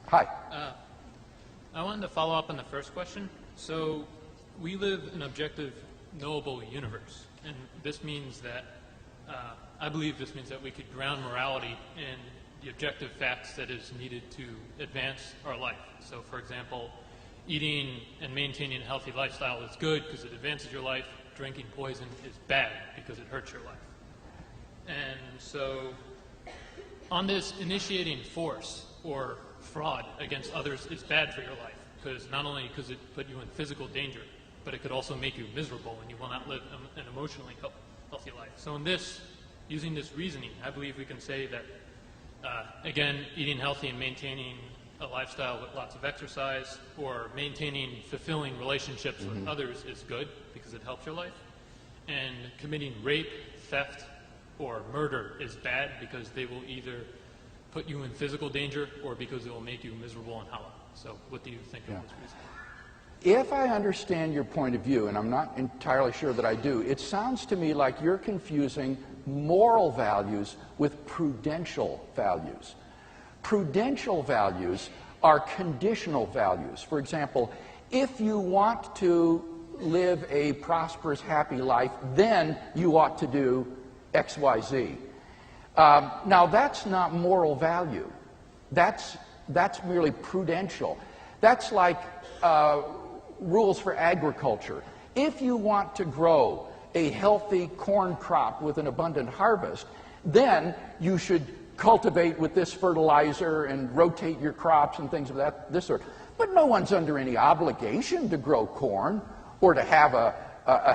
Hi. I wanted to follow up on the first question. So we live in an objective, knowable universe, and this means that, I believe this means that we could ground morality in the objective facts that is needed to advance our life. So for example, eating and maintaining a healthy lifestyle is good because it advances your life. Drinking poison is bad because it hurts your life. And so on this, initiating force or fraud against others is bad for your life, because not only because it put you in physical danger, but it could also make you miserable and you will not live an emotionally healthy life. So in this, using this reasoning, I believe we can say that, again, eating healthy and maintaining a lifestyle with lots of exercise or maintaining fulfilling relationships with others is good because it helps your life. And committing rape, theft, or murder is bad because they will either put you in physical danger or because it will make you miserable and hollow. So what do you think of this reason? If I understand your point of view, and I'm not entirely sure that I do, it sounds to me like you're confusing moral values with prudential values. Prudential values are conditional values. For example, if you want to live a prosperous, happy life, then you ought to do X, Y, Z. Now, that's not moral value. That's merely prudential. That's like rules for agriculture. If you want to grow a healthy corn crop with an abundant harvest, then you should cultivate with this fertilizer and rotate your crops and things of this sort. But no one's under any obligation to grow corn or to have a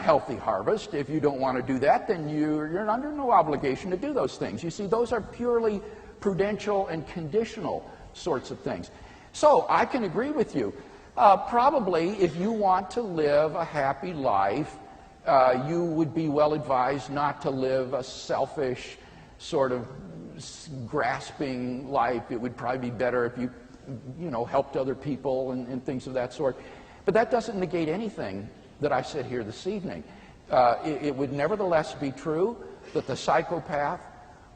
healthy harvest. If you don't want to do that, then you're under no obligation to do those things. You see, those are purely prudential and conditional sorts of things. So I can agree with you. Probably if you want to live a happy life, you would be well advised not to live a selfish, sort of grasping life. It would probably be better if you helped other people and things of that sort. But that doesn't negate anything that I said here this evening. It would nevertheless be true that the psychopath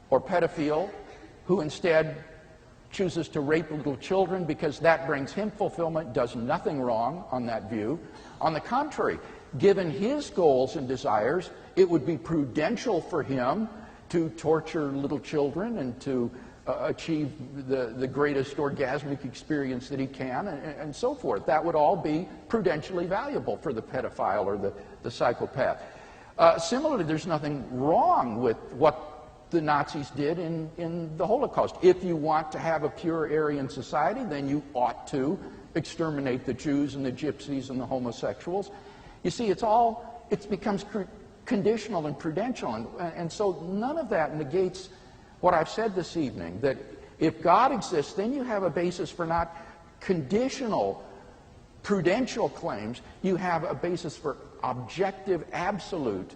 or pedophile who instead chooses to rape little children because that brings him fulfillment does nothing wrong on that view. On the contrary, given his goals and desires, it would be prudential for him to torture little children and to achieve the greatest orgasmic experience that he can, and so forth. That would all be prudentially valuable for the pedophile or the psychopath. Similarly, there's nothing wrong with what the Nazis did in the Holocaust. If you want to have a pure Aryan society, then you ought to exterminate the Jews and the Gypsies and the homosexuals. You see, it becomes conditional and prudential, and so none of that negates what I've said this evening, that if God exists, then you have a basis for not conditional, prudential claims. You have a basis for objective, absolute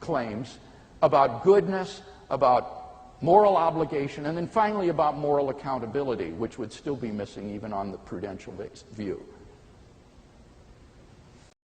claims about goodness, about moral obligation, and then finally about moral accountability, which would still be missing even on the prudential view.